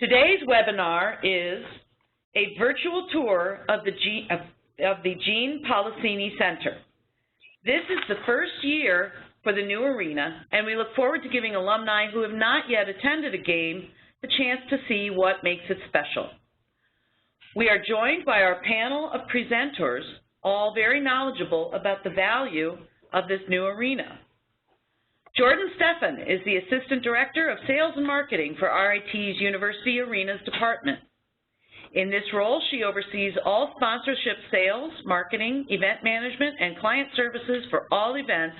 Today's webinar is a virtual tour of the Gene Polisseni Center. This is the first year for the new arena, and we look forward to giving alumni who have not yet attended a game the chance to see what makes it special. We are joined by our panel of presenters, all very knowledgeable about the value of this new arena. Jordan Steffan is the Assistant Director of Sales and Marketing for RIT's University Arenas Department. In this role, she oversees all sponsorship sales, marketing, event management, and client services for all events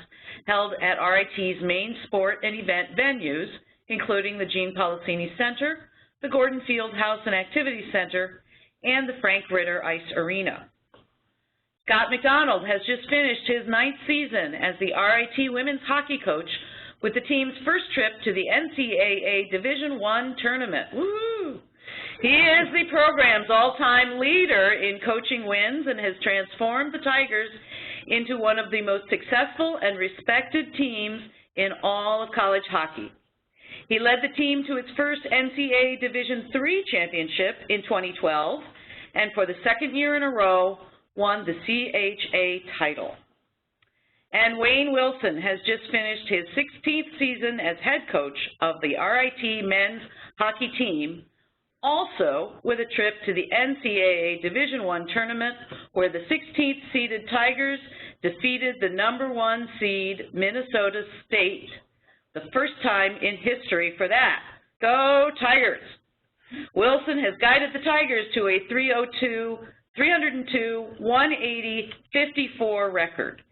held at RIT's main sport and event venues, including the Gene Polisseni Center, the Gordon Field House and Activity Center, and the Frank Ritter Ice Arena. Scott McDonald has just finished his 9th season as the RIT women's hockey coach with the team's first trip to the NCAA Division I tournament. Woo! He is the program's all-time leader in coaching wins and has transformed the Tigers into one of the most successful and respected teams in all of college hockey. He led the team to its first NCAA Division III championship in 2012, and for the second year in a row, won the CHA title. And Wayne Wilson has just finished his 16th season as head coach of the RIT men's hockey team, also with a trip to the NCAA Division I tournament where the 16th seeded Tigers defeated the #1 seed Minnesota State, the first time in history for that. Go Tigers! Wilson has guided the Tigers to a 302, 180, 54 record.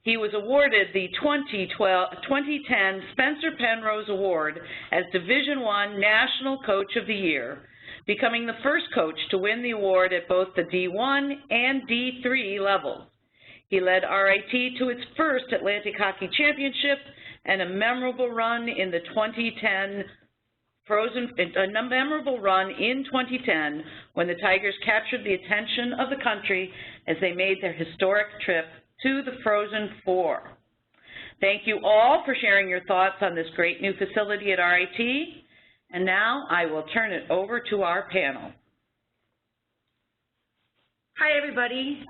He was awarded the 2010 Spencer Penrose Award as Division I National Coach of the Year, becoming the first coach to win the award at both the D1 and D3 levels. He led RIT to its first Atlantic Hockey Championship and a memorable run in the 2010 when the Tigers captured the attention of the country as they made their historic trip to the Frozen Four. Thank you all for sharing your thoughts on this great new facility at RIT. And now I will turn it over to our panel. Hi, everybody.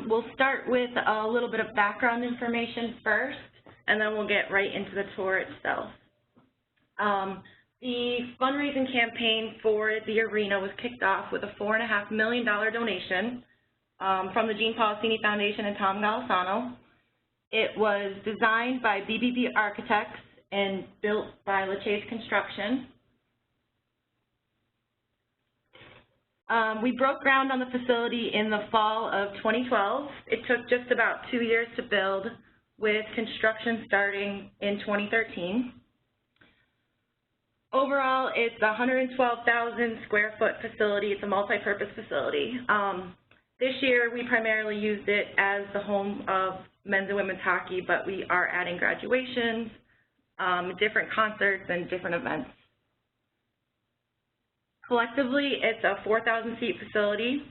We'll start with a little bit of background information first, and then we'll get right into the tour itself. The fundraising campaign for the arena was kicked off with a $4.5 million donation from the Gene Polisseni Foundation and Tom Golisano. It was designed by BBB Architects and built by LaChase Construction. We broke ground on the facility in the fall of 2012. It took just about 2 years to build, with construction starting in 2013. Overall, it's a 112,000 square foot facility. It's a multi-purpose facility. This year, we primarily used it as the home of men's and women's hockey, but we are adding graduations, different concerts, and different events. Collectively, it's a 4,000-seat facility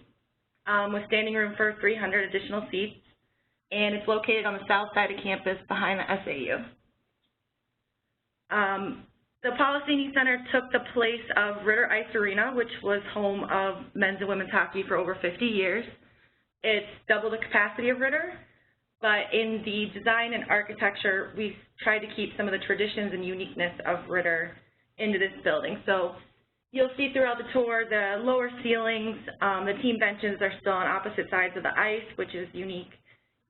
with standing room for 300 additional seats, and it's located on the south side of campus behind the SAU. The Polisseni Center took the place of Ritter Ice Arena, which was home of men's and women's hockey for over 50 years. It's double the capacity of Ritter, but in the design and architecture, we tried to keep some of the traditions and uniqueness of Ritter into this building. So you'll see throughout the tour the lower ceilings, the team benches are still on opposite sides of the ice, which is unique.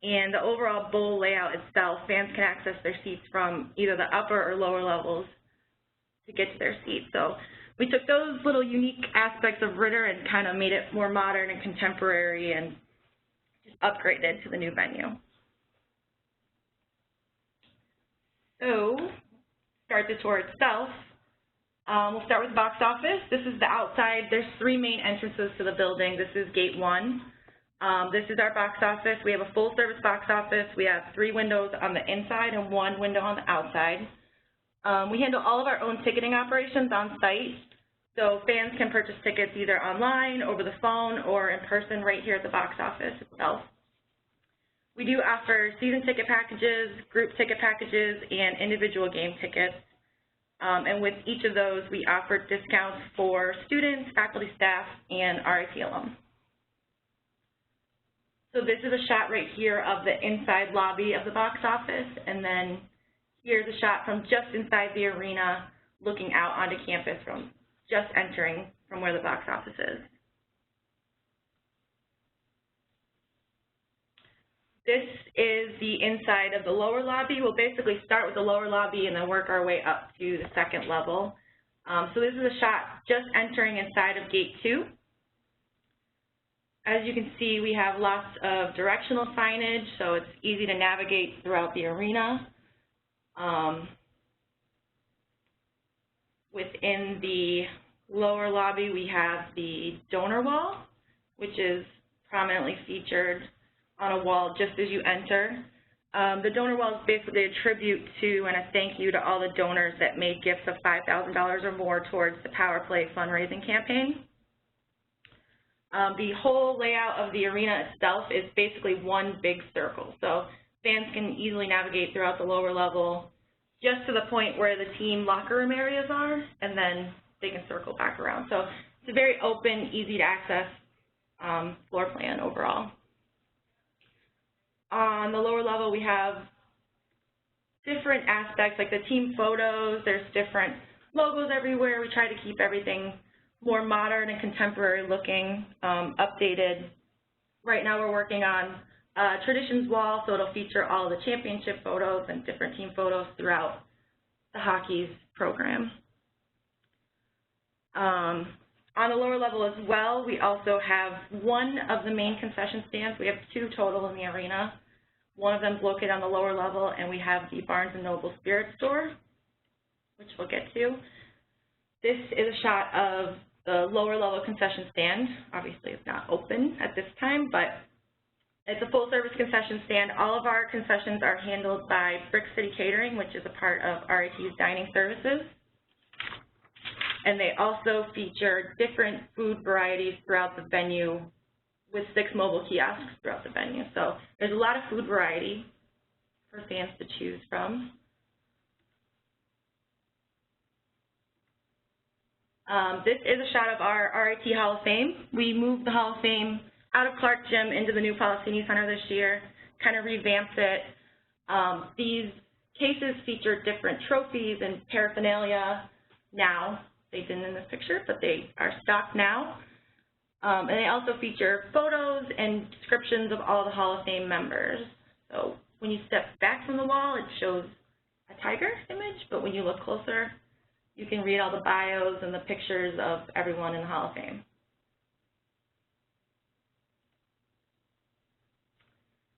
And the overall bowl layout itself, fans can access their seats from either the upper or lower levels to get to their seats. So we took those little unique aspects of Ritter and kind of made it more modern and contemporary and just upgraded to the new venue. So, start the tour itself. We'll start with the box office. This is the outside. There's 3 main entrances to the building. This is gate 1. This is our box office. We have a full service box office. We have 3 windows on the inside and 1 window on the outside. We handle all of our own ticketing operations on site, so fans can purchase tickets either online, over the phone, or in person right here at the box office itself. We do offer season ticket packages, group ticket packages, and individual game tickets. And with each of those, we offered discounts for students, faculty, staff, and RIT alum. So this is a shot right here of the inside lobby of the box office, and then here's a shot from just inside the arena looking out onto campus from just entering from where the box office is. This is the inside of the lower lobby. We'll basically start with the lower lobby and then work our way up to the second level. So this is a shot just entering inside of gate 2. As you can see, we have lots of directional signage, so it's easy to navigate throughout the arena. Within the lower lobby, we have the donor wall, which is prominently featured on a wall just as you enter. The donor wall is basically a tribute to and a thank you to all the donors that made gifts of $5,000 or more towards the Power Play fundraising campaign. The whole layout of the arena itself is basically one big circle, so fans can easily navigate throughout the lower level just to the point where the team locker room areas are, and then they can circle back around. So it's a very open, easy to access floor plan overall. On the lower level, we have different aspects like the team photos. There's different logos everywhere. We try to keep everything more modern and contemporary looking, updated. Right now we're working on a traditions wall, so it'll feature all the championship photos and different team photos throughout the hockey's program. On the lower level as well, we also have one of the main concession stands. We have 2 total in the arena. One of them is located on the lower level, and we have the Barnes & Noble Spirit Store, which we'll get to. This is a shot of the lower level concession stand. Obviously, it's not open at this time, but it's a full-service concession stand. All of our concessions are handled by Brick City Catering, which is a part of RIT's dining services. And they also feature different food varieties throughout the venue with 6 mobile kiosks throughout the venue. So there's a lot of food variety for fans to choose from. This is a shot of our RIT Hall of Fame. We moved the Hall of Fame out of Clark Gym into the new Polisseni Center this year, kind of revamped it. These cases feature different trophies and paraphernalia now. They didn't in this picture, but they are stocked now. And they also feature photos and descriptions of all the Hall of Fame members. So when you step back from the wall, it shows a tiger image, but when you look closer, you can read all the bios and the pictures of everyone in the Hall of Fame.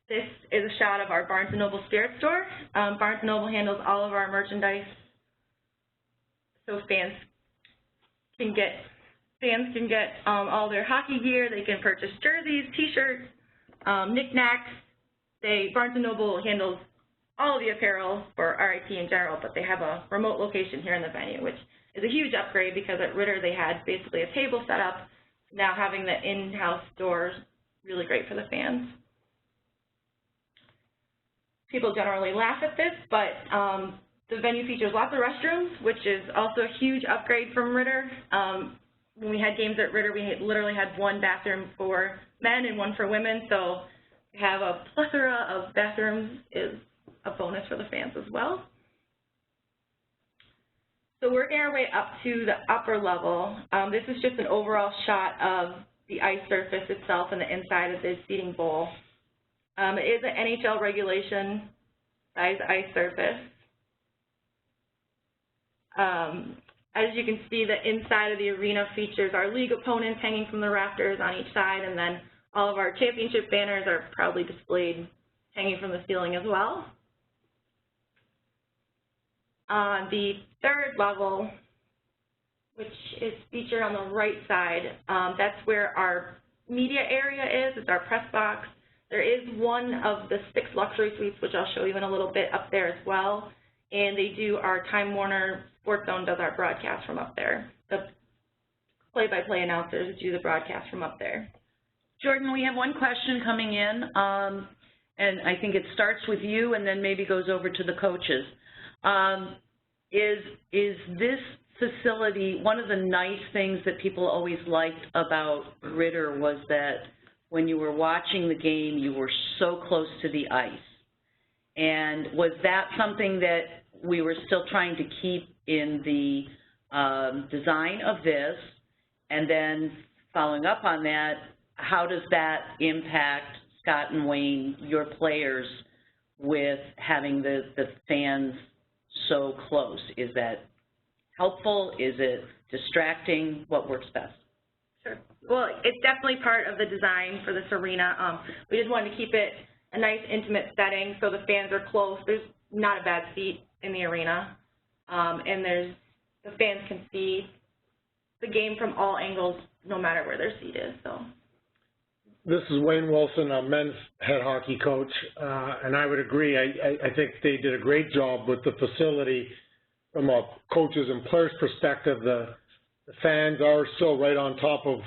This is a shot of our Barnes & Noble Spirit Store. Barnes & Noble handles all of our merchandise, so fans can get all their hockey gear. They can purchase jerseys, T-shirts, knickknacks. Barnes & Noble handles all of the apparel for RIT in general, but they have a remote location here in the venue, which is a huge upgrade because at Ritter they had basically a table set up. Now having the in-house store is really great for the fans. People generally laugh at this, but the venue features lots of restrooms, which is also a huge upgrade from Ritter. When we had games at Ritter, we literally had 1 bathroom for men and 1 for women, so to have a plethora of bathrooms is a bonus for the fans as well. So working our way up to the upper level, this is just an overall shot of the ice surface itself and the inside of the seating bowl. It is an NHL regulation size ice surface. As you can see, the inside of the arena features our league opponents hanging from the rafters on each side, and then all of our championship banners are proudly displayed hanging from the ceiling as well. On the third level, which is featured on the right side, that's where our media area is. It's our press box. There is one of the 6 luxury suites, which I'll show you in a little bit, up there as well. And they do our Time Warner Sports Zone does our broadcast from up there. The play-by-play announcers do the broadcast from up there. Jordan, we have one question coming in, and I think it starts with you and then maybe goes over to the coaches. is this facility, one of the nice things that people always liked about Ritter was that when you were watching the game, you were so close to the ice. And was that something that we were still trying to keep in the design of this? And then following up on that, how does that impact Scott and Wayne, your players, with having the fans so close? Is that helpful? Is it distracting? What works best? Sure. Well, it's definitely part of the design for this arena. We just wanted to keep it a nice, intimate setting so the fans are close. There's not a bad seat in the arena, and the fans can see the game from all angles, no matter where their seat is. So. This is Wayne Wilson, a men's head hockey coach, and I would agree. I think they did a great job with the facility from a coaches and players perspective. The fans are still right on top of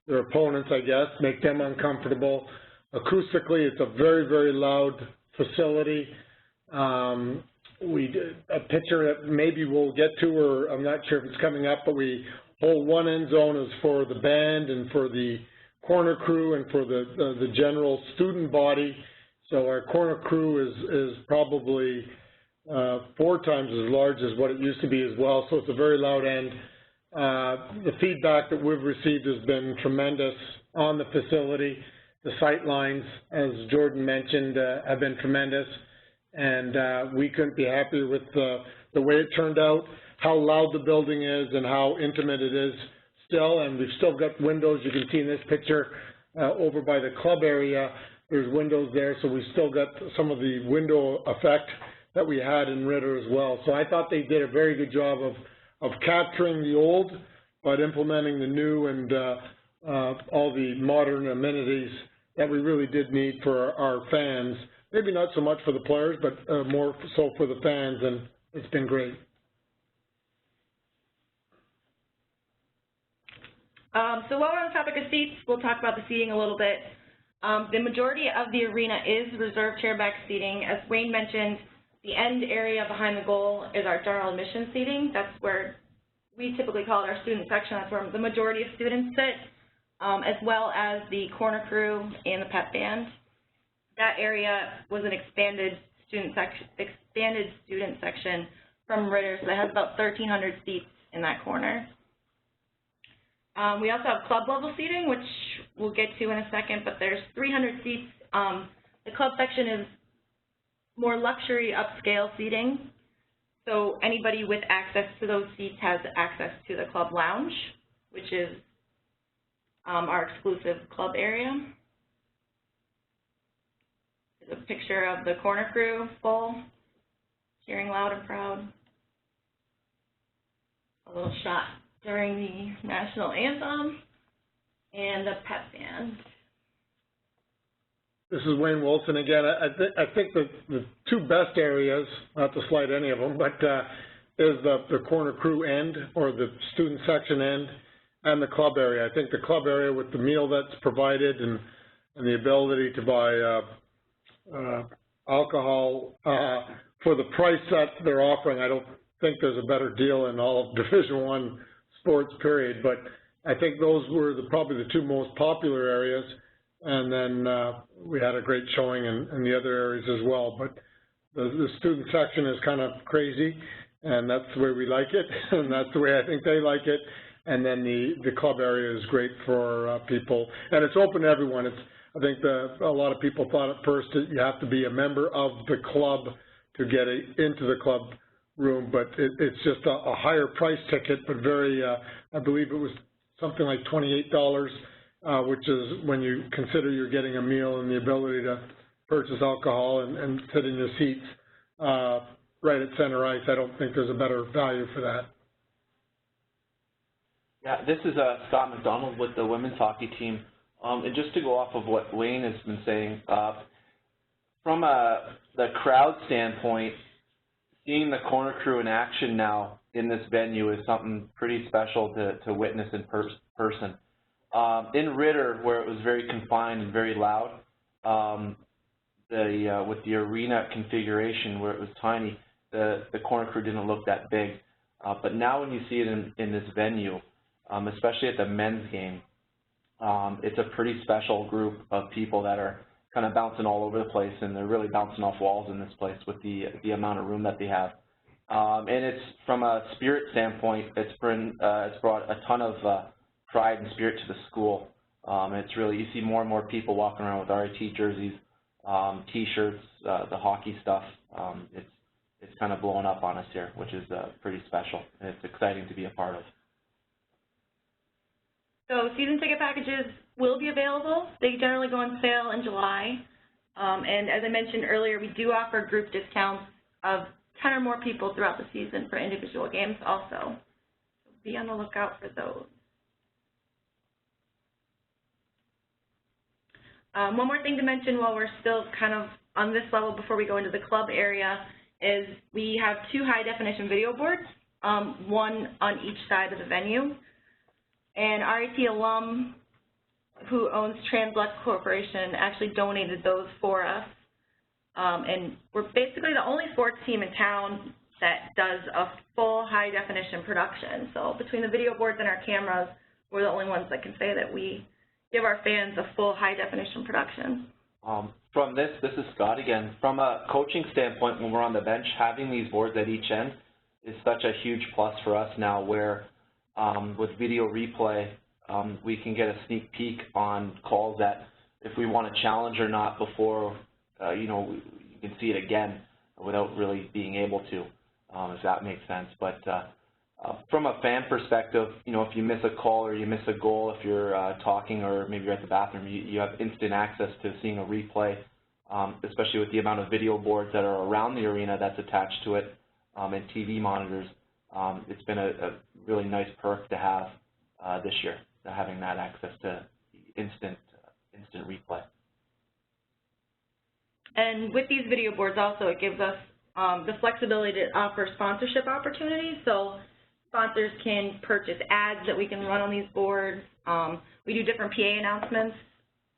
their opponents, I guess, make them uncomfortable. Acoustically, it's a very, very loud facility. We did a picture that maybe we'll get to, or I'm not sure if it's coming up, but we hold one end zone is for the band and for the corner crew and for the general student body. So our corner crew is probably 4 times as large as what it used to be as well. So it's a very loud end. The feedback that we've received has been tremendous on the facility. The sight lines, as Jordan mentioned, have been tremendous, and we couldn't be happier with the way it turned out, how loud the building is, and how intimate it is still. And we've still got windows. You can see in this picture over by the club area, there's windows there, so we've still got some of the window effect that we had in Ritter as well. So I thought they did a very good job of capturing the old, but implementing the new and all the modern amenities that we really did need for our fans. Maybe not so much for the players, but more so for the fans, and it's been great. So while we're on the topic of seats, we'll talk about the seating a little bit. The majority of the arena is reserved chairback seating. As Wayne mentioned, the end area behind the goal is our general admission seating. That's where we typically call it our student section. That's where the majority of students sit, as well as the corner crew and the pep band. That area was an expanded student section from Ritter, so it has about 1,300 seats in that corner. We also have club level seating, which we'll get to in a second, but there's 300 seats. The club section is more luxury upscale seating, so anybody with access to those seats has access to the club lounge, which is our exclusive club area. There's a picture of the corner crew full, cheering loud and proud. A little shot during the national anthem, and the pep band. This is Wayne Wilson again. I think the 2 best areas, not to slight any of them, but is the corner crew end, or the student section end, and the club area. I think the club area with the meal that's provided and the ability to buy alcohol for the price that they're offering, I don't think there's a better deal in all of Division I sports, period. But I think those were probably the 2 most popular areas, and then we had a great showing in the other areas as well. But the student section is kind of crazy, and that's the way we like it, and that's the way I think they like it. And then the club area is great for people, and it's open to everyone. I think a lot of people thought at first that you have to be a member of the club to get into the club room, but it's just a higher price ticket, but very, I believe it was something like $28, which is when you consider you're getting a meal and the ability to purchase alcohol and sit in your seats right at center ice. I don't think there's a better value for that. Yeah, this is Scott McDonald with the women's hockey team. And just to go off of what Wayne has been saying, from the crowd standpoint, seeing the corner crew in action now in this venue is something pretty special to witness in person. In Ritter, where it was very confined and very loud, with the arena configuration where it was tiny, the corner crew didn't look that big. But now when you see it in this venue, especially at the men's game, it's a pretty special group of people that are kind of bouncing all over the place, and they're really bouncing off walls in this place with the amount of room that they have. And it's, from a spirit standpoint, it's brought a ton of pride and spirit to the school. It's really, you see more and more people walking around with RIT jerseys, T-shirts, the hockey stuff. It's kind of blowing up on us here, which is pretty special, and it's exciting to be a part of. So season ticket packages will be available. They generally go on sale in July. And as I mentioned earlier, we do offer group discounts of 10 or more people throughout the season for individual games also. So be on the lookout for those. One more thing to mention while we're still kind of on this level before we go into the club area is we have 2 high-definition video boards, one on each side of the venue. And RIT alum who owns Translux Corporation actually donated those for us. And we're basically the only sports team in town that does a full high-definition production. So between the video boards and our cameras, we're the only ones that can say that we give our fans a full high-definition production. From this is Scott again. From a coaching standpoint, when we're on the bench, having these boards at each end is such a huge plus for us now, where with video replay, we can get a sneak peek on calls that if we want to challenge or not before, you know, you can see it again without really being able to, if that makes sense. But from a fan perspective, you know, if you miss a call or you miss a goal, if you're talking or maybe you're at the bathroom, you have instant access to seeing a replay, especially with the amount of video boards that are around the arena that's attached to it, and TV monitors. It's been a really nice perk to have this year, having that access to instant replay. And with these video boards also, it gives us the flexibility to offer sponsorship opportunities. So sponsors can purchase ads that we can run on these boards. We do different PA announcements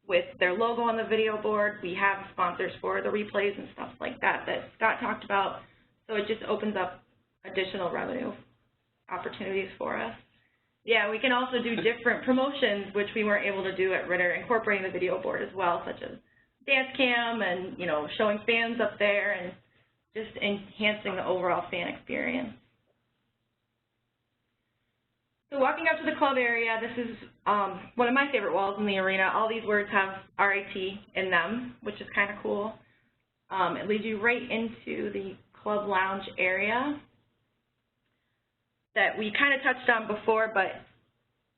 with their logo on the video board. We have sponsors for the replays and stuff like that Scott talked about. So it just opens up additional revenue opportunities for us. Yeah, we can also do different promotions, which we weren't able to do at Ritter, incorporating the video board as well, such as dance cam and, you know, showing fans up there and just enhancing the overall fan experience. So walking up to the club area, this is one of my favorite walls in the arena. All these words have RIT in them, which is kind of cool. It leads you right into the club lounge area that we kind of touched on before, but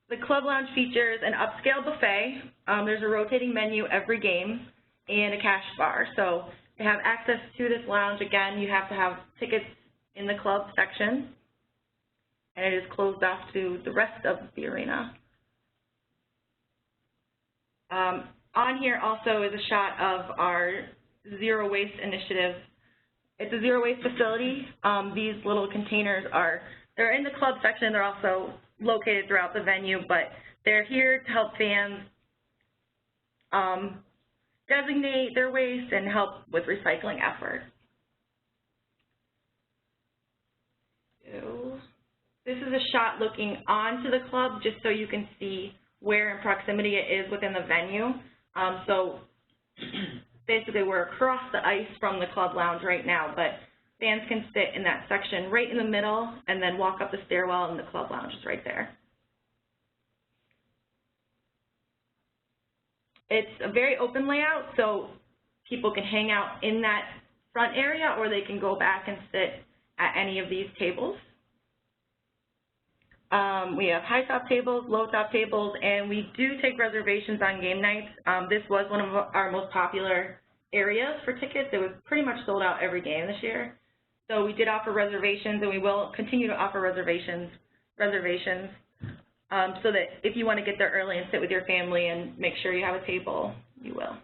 the club lounge features an upscale buffet. There's a rotating menu every game and a cash bar. So to have access to this lounge, again, you have to have tickets in the club section, and it is closed off to the rest of the arena. On here also is a shot of our zero waste initiative. It's a zero waste facility. These little containers they're in the club section. They're also located throughout the venue, but they're here to help fans designate their waste and help with recycling efforts. So this is a shot looking onto the club just so you can see where in proximity it is within the venue. So basically we're across the ice from the club lounge right now, but fans can sit in that section right in the middle and then walk up the stairwell, and the club lounge is right there. It's a very open layout, so people can hang out in that front area, or they can go back and sit at any of these tables. We have high top tables, low top tables, and we do take reservations on game nights. This was one of our most popular areas for tickets. It was pretty much sold out every game this year. So we did offer reservations, and we will continue to offer reservations, so that if you want to get there early and sit with your family and make sure you have a table, you will.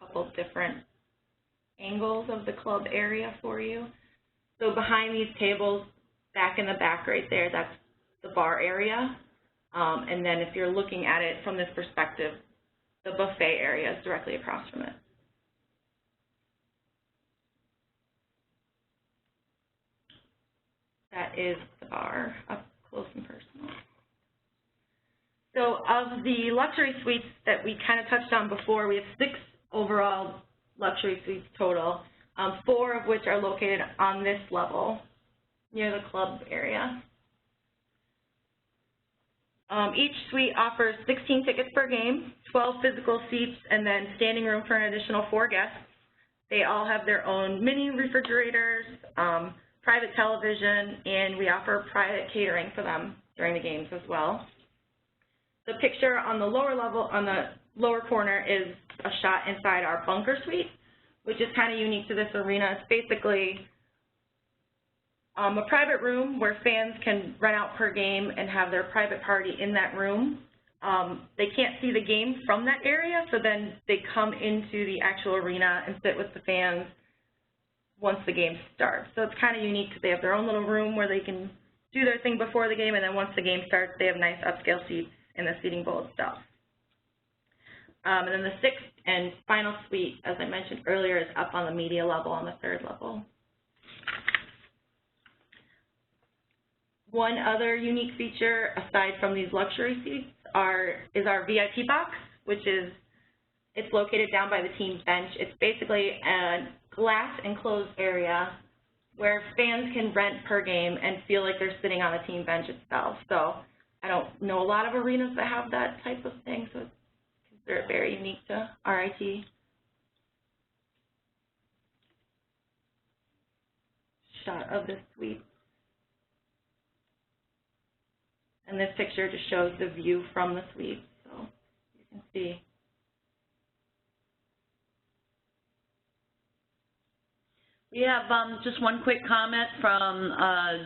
A couple different angles of the club area for you. So behind these tables, back in the back right there, that's the bar area. And then if you're looking at it from this perspective, the buffet area is directly across from it. That is the bar, up close and personal. So of the luxury suites that we kind of touched on before, we have 6 overall luxury suites total, 4 of which are located on this level near the club area. Each suite offers 16 tickets per game, 12 physical seats, and then standing room for an additional 4 guests. They all have their own mini refrigerators, private television, and we offer private catering for them during the games as well. The picture on the lower level, on the lower corner, is a shot inside our bunker suite, which is kind of unique to this arena. It's basically a private room where fans can rent out per game and have their private party in that room. They can't see the game from that area, so then they come into the actual arena and sit with the fans once the game starts. So it's kind of unique because they have their own little room where they can do their thing before the game, and then once the game starts, they have nice upscale seats in the seating bowl itself. And then the 6th and final suite, as I mentioned earlier, is up on the media level on the 3rd level. One other unique feature, aside from these luxury seats, is our VIP box, which is, it's located down by the team bench. It's basically a glass enclosed area where fans can rent per game and feel like they're sitting on the team bench itself. So I don't know a lot of arenas that have that type of thing, so it's considered very unique to RIT. Shot of this suite. And this picture just shows the view from the suite, so you can see. We have just one quick comment from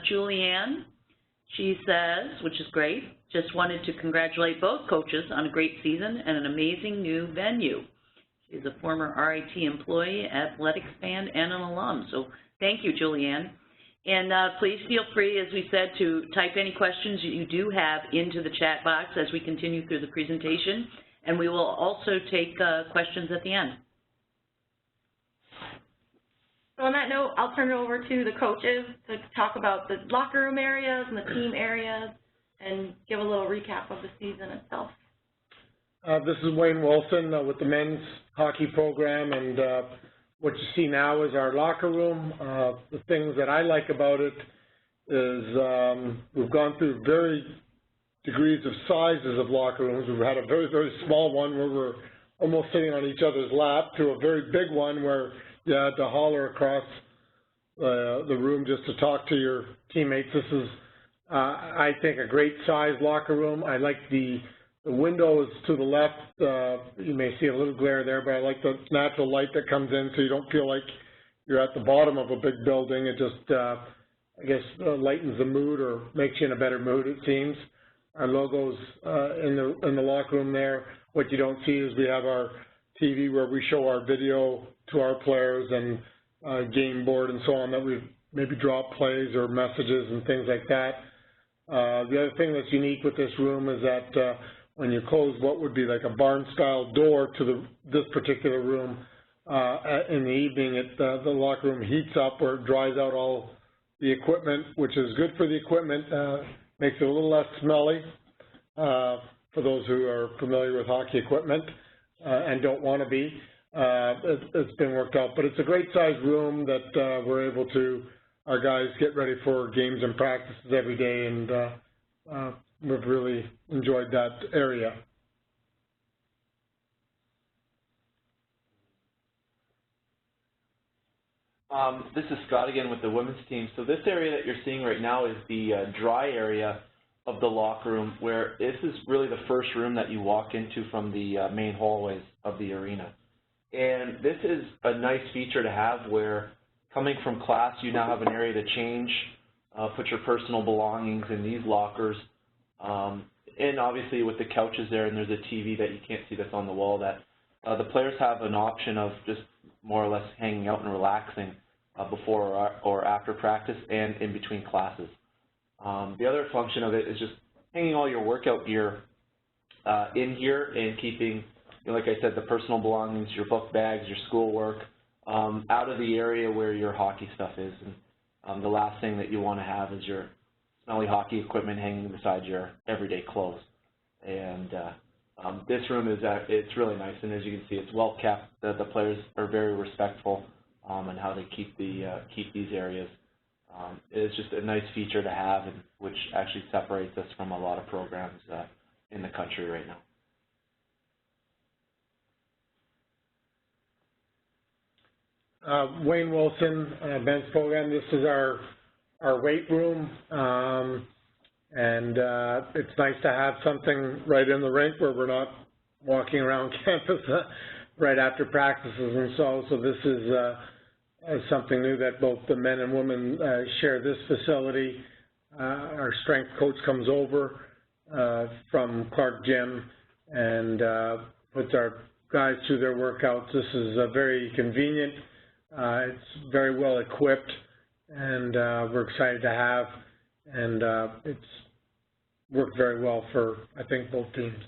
Julianne. She says, which is great, just wanted to congratulate both coaches on a great season and an amazing new venue. She's a former RIT employee, athletics fan, and an alum. So thank you, Julianne. And please feel free, as we said, to type any questions you do have into the chat box as we continue through the presentation. And we will also take questions at the end. So on that note, I'll turn it over to the coaches to talk about the locker room areas and the team areas and give a little recap of the season itself. This is Wayne Wilson with the men's hockey program, and what you see now is our locker room. The things that I like about it is we've gone through very degrees of sizes of locker rooms. We've had a very, very small one where we're almost sitting on each other's lap to a very big one where you had to holler across the room just to talk to your teammates. This is, I think, a great size locker room. I like the windows to the left. You may see a little glare there, but I like the natural light that comes in so you don't feel like you're at the bottom of a big building. It just, I guess, lightens the mood or makes you in a better mood, it seems. Our logos in the locker room there. What you don't see is we have our TV where we show our video to our players and game board and so on that we maybe drop plays or messages and things like that. The other thing that's unique with this room is that when you close what would be like a barn-style door to this particular room, in the evening, the locker room heats up or it dries out all the equipment, which is good for the equipment, makes it a little less smelly for those who are familiar with hockey equipment and don't want to be. It's been worked out, but it's a great size room that we're able to, our guys get ready for games and practices every day, and we've really enjoyed that area. This is Scott again with the women's team. So this area that you're seeing right now is the dry area of the locker room, where this is really the first room that you walk into from the main hallways of the arena. And this is a nice feature to have where coming from class, you now have an area to change, put your personal belongings in these lockers, and obviously with the couches there, and there's a TV that you can't see that's on the wall, that the players have an option of just more or less hanging out and relaxing before or after practice and in between classes. The other function of it is just hanging all your workout gear in here and keeping, like I said, the personal belongings, your book bags, your schoolwork, out of the area where your hockey stuff is. And The last thing that you want to have is your smelly hockey equipment hanging beside your everyday clothes. And this room is it's really nice, and as you can see, it's well kept. The players are very respectful in how they keep these areas. It's just a nice feature to have, and which actually separates us from a lot of programs in the country right now. Wayne Wilson, Ben's program. This is our weight room, and it's nice to have something right in the rink where we're not walking around campus right after practices and so this is something new that both the men and women share this facility. Our strength coach comes over from Clark Gym and puts our guys through their workouts. This is very convenient. It's very well equipped, and we're excited to have, and it's worked very well for, I think, both teams.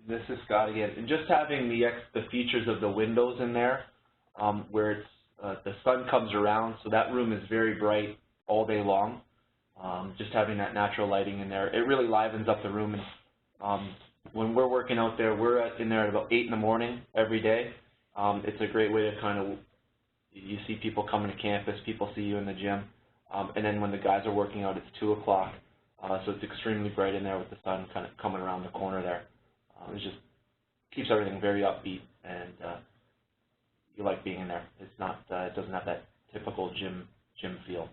This is Scott again, and just having the features of the windows in there, where it's the sun comes around, so that room is very bright all day long. Just having that natural lighting in there, it really livens up the room. And when we're working out there, we're in there at about 8 in the morning every day. It's a great way to you see people coming to campus, people see you in the gym, and then when the guys are working out, it's 2 o'clock, so it's extremely bright in there with the sun kind of coming around the corner there. It just keeps everything very upbeat, and you like being in there. It's not, it doesn't have that typical gym feel.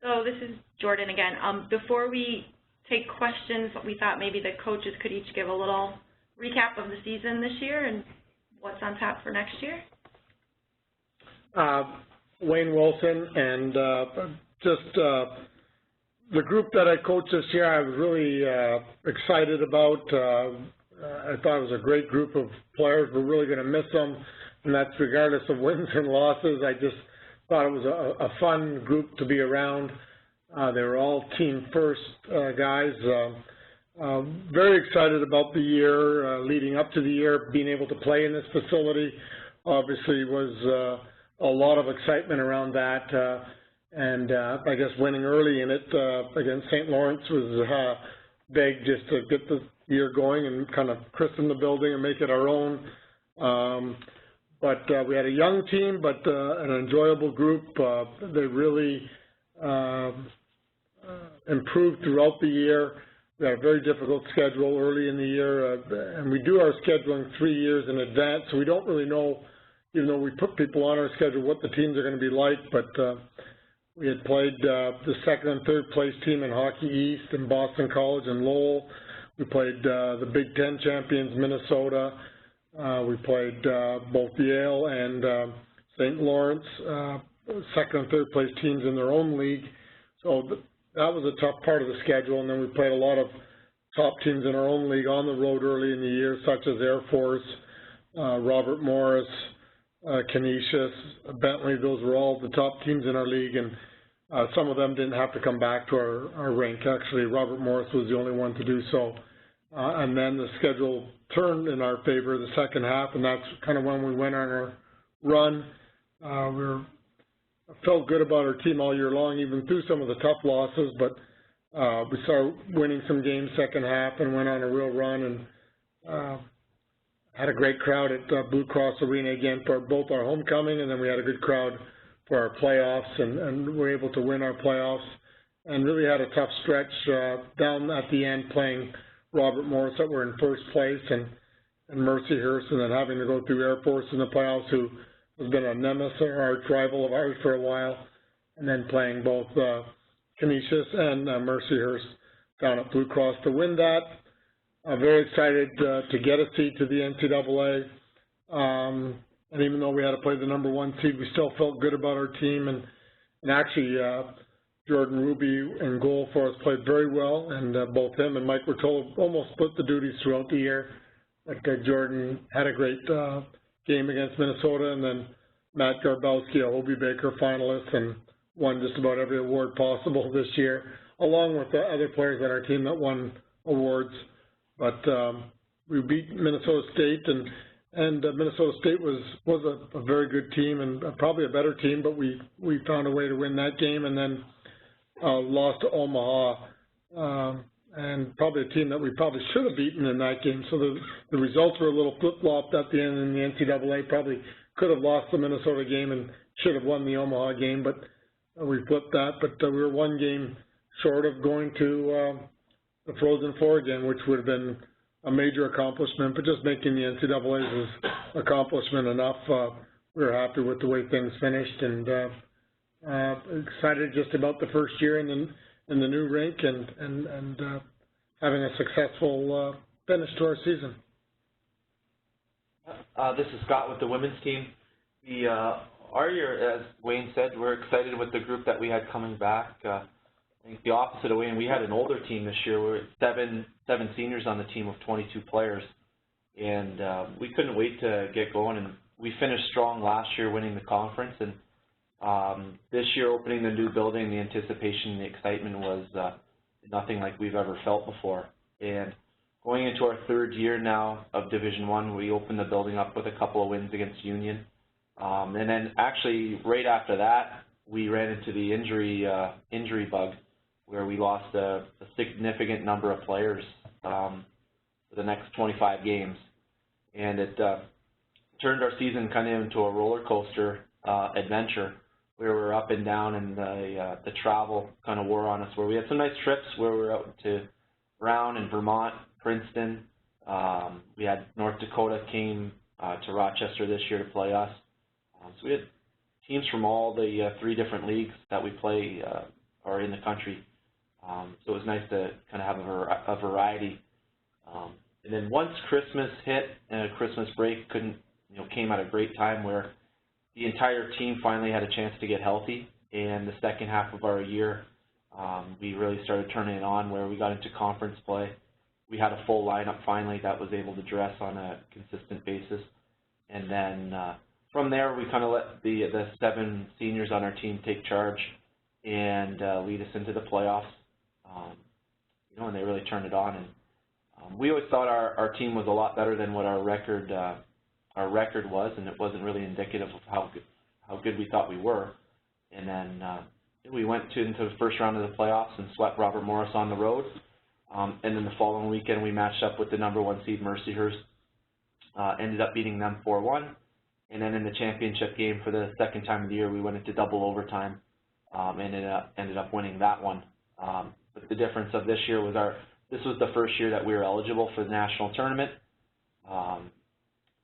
So this is Jordan again. Before we take questions, we thought maybe the coaches could each give a little recap of the season this year and what's on tap for next year. Wayne Wilson, and the group that I coached this year, I was really excited about. I thought it was a great group of players. We're really going to miss them, and that's regardless of wins and losses. I just thought it was a fun group to be around. They were all team first guys. Very excited about the year, leading up to the year, being able to play in this facility. Obviously was a lot of excitement around that, and I guess winning early in it against St. Lawrence was big, just to get the year going and kind of christen the building and make it our own. But we had a young team, but an enjoyable group. They really improved throughout the year. We had a very difficult schedule early in the year, and we do our scheduling 3 years in advance, so we don't really know, even though we put people on our schedule, what the teams are going to be like. But we had played the second and third place team in Hockey East in Boston College and Lowell. We played the Big Ten champions, Minnesota. We played both Yale and St. Lawrence, second and third place teams in their own league. So that was a tough part of the schedule. And then we played a lot of top teams in our own league on the road early in the year, such as Air Force, Robert Morris, Canisius, Bentley. Those were all the top teams in our league, and some of them didn't have to come back to our rink. Actually, Robert Morris was the only one to do so. And then the schedule turned in our favor the second half, and that's kind of when we went on our run. Felt good about our team all year long, even through some of the tough losses, but we started winning some games second half and went on a real run, and had a great crowd at Blue Cross Arena again for both our homecoming, and then we had a good crowd for our playoffs, and were able to win our playoffs, and really had a tough stretch down at the end playing Robert Morris that were in first place, and Mercyhurst, and then having to go through Air Force in the playoffs, who has been a nemesis or arch rival of ours for a while, and then playing both Canisius and Mercyhurst down at Blue Cross to win that. Very excited to get a seat to the NCAA, and even though we had to play the #1 seed, we still felt good about our team, and actually Jordan Ruby in goal for us played very well, and both him and Mike Rotolo almost split the duties throughout the year. Like Jordan had a great game against Minnesota, and then Matt Garbowski, a Hobie Baker finalist, and won just about every award possible this year, along with the other players on our team that won awards. But we beat Minnesota State, and Minnesota State was a very good team and probably a better team, but we found a way to win that game, and then lost to Omaha, and probably a team that we probably should have beaten in that game. So the results were a little flip-flopped at the end, and the NCAA probably could have lost the Minnesota game and should have won the Omaha game, but we flipped that. But we were one game short of going to the Frozen Four again, which would have been a major accomplishment, but just making the NCAA's accomplishment enough. We were happy with the way things finished, and excited just about the first year in the new rink and having a successful finish to our season. This is Scott with the women's team. Our year, as Wayne said, we're excited with the group that we had coming back. I think the opposite of Wayne, we had an older team this year. We were seven seniors on the team of 22 players, and we couldn't wait to get going. And we finished strong last year, winning the conference, and this year opening the new building, the anticipation and the excitement was nothing like we've ever felt before. And going into our third year now of Division I, we opened the building up with a couple of wins against Union. And then actually right after that, we ran into the injury bug, where we lost a significant number of players for the next 25 games. And it turned our season kind of into a roller coaster adventure, where we're up and down, and the travel kind of wore on us, where we had some nice trips where we were out to Brown and Vermont, Princeton. We had North Dakota came to Rochester this year to play us. So we had teams from all the 3 different leagues that we play are in the country. So it was nice to kind of have a variety. And then once Christmas hit, Christmas break came at a great time, where the entire team finally had a chance to get healthy. And the second half of our year, we really started turning it on, where we got into conference play. We had a full lineup finally that was able to dress on a consistent basis. And then from there, we kind of let the 7 seniors on our team take charge and lead us into the playoffs. And they really turned it on. And we always thought our team was a lot better than what our record was, and it wasn't really indicative of how good we thought we were. And then we went into the first round of the playoffs and swept Robert Morris on the road. And then the following weekend, we matched up with the #1 seed Mercyhurst. Ended up beating them 4-1. And then in the championship game for the second time of the year, we went into double overtime and ended up winning that one. But the difference of this year was this was the first year that we were eligible for the national tournament.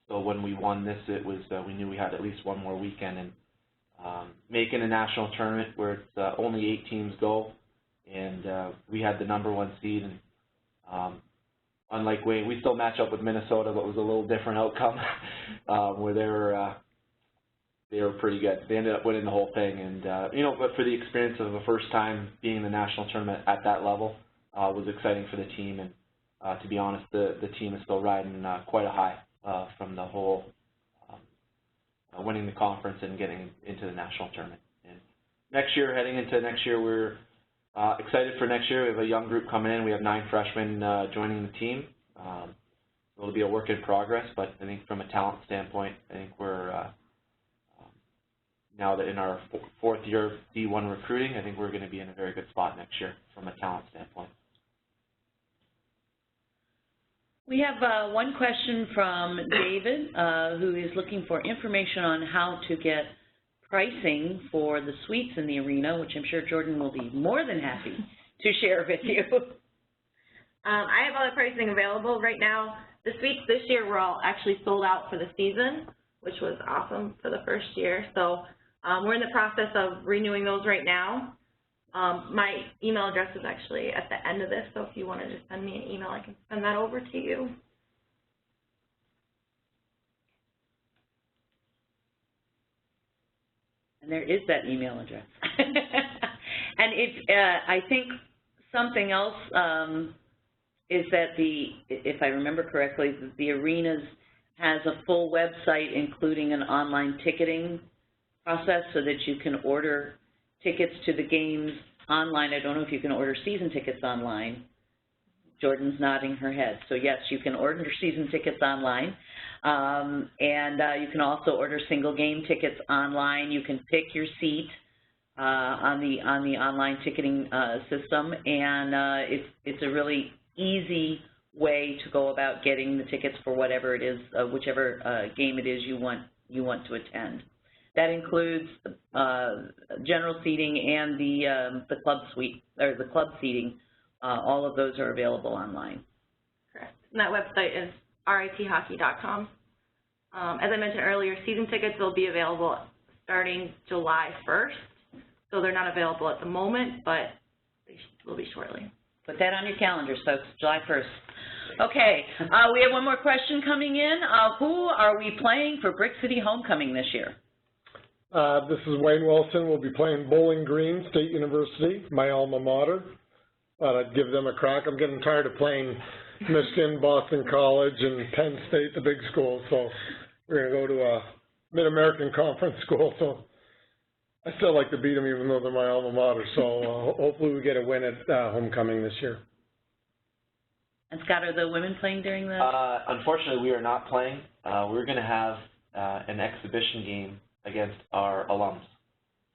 So when we won this, it was we knew we had at least one more weekend, and making a national tournament where it's only 8 teams go, and we had the #1 seed. And unlike Wayne, we still match up with Minnesota, but it was a little different outcome, where they were pretty good. They ended up winning the whole thing, and but for the experience of the first time being in the national tournament at that level was exciting for the team. And to be honest, the team is still riding quite a high from the whole winning the conference and getting into the national tournament. And heading into next year, we're excited for next year. We have a young group coming in. We have 9 freshmen joining the team. It'll be a work in progress, but I think from a talent standpoint, I think we're now that in our 4th year of D1 recruiting, I think we're going to be in a very good spot next year from a talent standpoint. We have one question from David, who is looking for information on how to get pricing for the suites in the arena, which I'm sure Jordan will be more than happy to share with you. I have all the pricing available right now. The suites this year were all actually sold out for the season, which was awesome for the first year. So we're in the process of renewing those right now. My email address is actually at the end of this, so if you want to just send me an email, I can send that over to you. And there is that email address. And I think something else is that if I remember correctly, the arenas has a full website including an online ticketing process so that you can order tickets to the games online. I don't know if you can order season tickets online, Jordan's nodding her head. So yes, you can order season tickets online, and you can also order single game tickets online. You can pick your seat on the online ticketing system, and it's a really easy way to go about getting the tickets for whatever it is, whichever game it is you want to attend. That includes general seating and the club suite, or the club seating. All of those are available online. Correct. And that website is rithockey.com. As I mentioned earlier, season tickets will be available starting July 1st. So they're not available at the moment, but they will be shortly. Put that on your calendars, folks, July 1st. Okay, we have one more question coming in. Who are we playing for Brick City Homecoming this year? This is Wayne Wilson. We'll be playing Bowling Green State University, my alma mater. Thought I'd give them a crack. I'm getting tired of playing Michigan, Boston College, and Penn State, the big schools. So we're going to go to a Mid-American Conference school. So I still like to beat them, even though they're my alma mater. So hopefully we get a win at homecoming this year. And Scott, are the women playing during the? Unfortunately, we are not playing. We're going to have an exhibition game against our alums.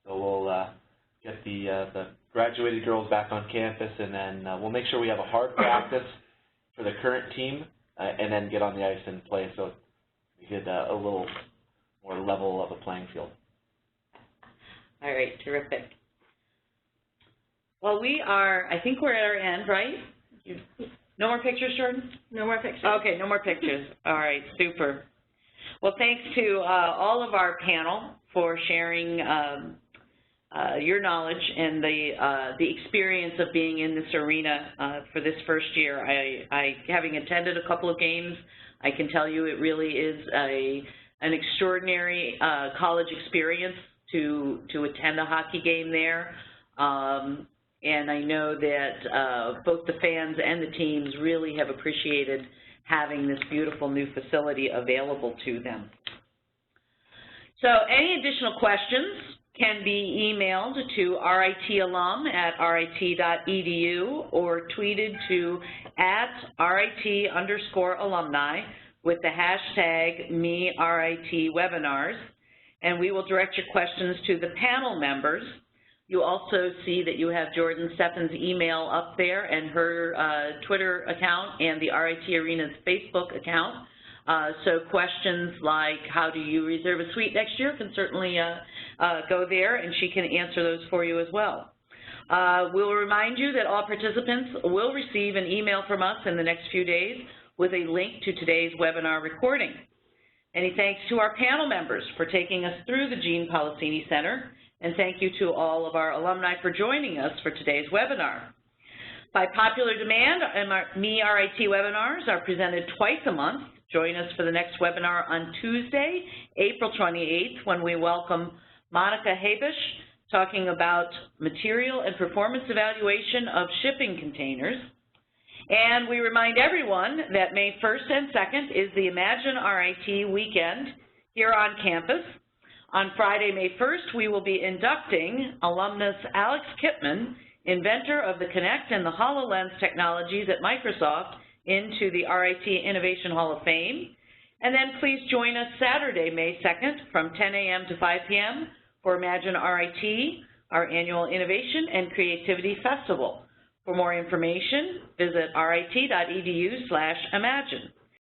So we'll get the graduated girls back on campus, and then we'll make sure we have a hard practice for the current team, and then get on the ice and play. So we get a little more level of a playing field. All right, terrific. Well, I think we're at our end, right? No more pictures, Jordan? No more pictures. Okay, no more pictures. All right, super. Well, thanks to all of our panel for sharing your knowledge and the experience of being in this arena for this first year. Having attended a couple of games, I can tell you it really is an extraordinary college experience to attend a hockey game there. And I know that both the fans and the teams really have appreciated having this beautiful new facility available to them. So any additional questions can be emailed to ritalum@rit.edu or tweeted to @RIT_alumni with the hashtag #MeRITWebinars, and we will direct your questions to the panel members. You also see that you have Jordan Steffan's email up there and her Twitter account and the RIT Arena's Facebook account. So questions like how do you reserve a suite next year can certainly go there, and she can answer those for you as well. We'll remind you that all participants will receive an email from us in the next few days with a link to today's webinar recording. Many thanks to our panel members for taking us through the Gene Polisseni Center, and thank you to all of our alumni for joining us for today's webinar. By popular demand, MeRIT webinars are presented twice a month. Join us for the next webinar on Tuesday, April 28th, when we welcome Monica Habish talking about material and performance evaluation of shipping containers. And we remind everyone that May 1st and 2nd is the Imagine RIT weekend here on campus. On Friday, May 1st, we will be inducting alumnus Alex Kipman, inventor of the Kinect and the HoloLens technologies at Microsoft, into the RIT Innovation Hall of Fame. And then please join us Saturday, May 2nd from 10 a.m. to 5 p.m. for Imagine RIT, our annual Innovation and Creativity Festival. For more information, visit rit.edu/imagine.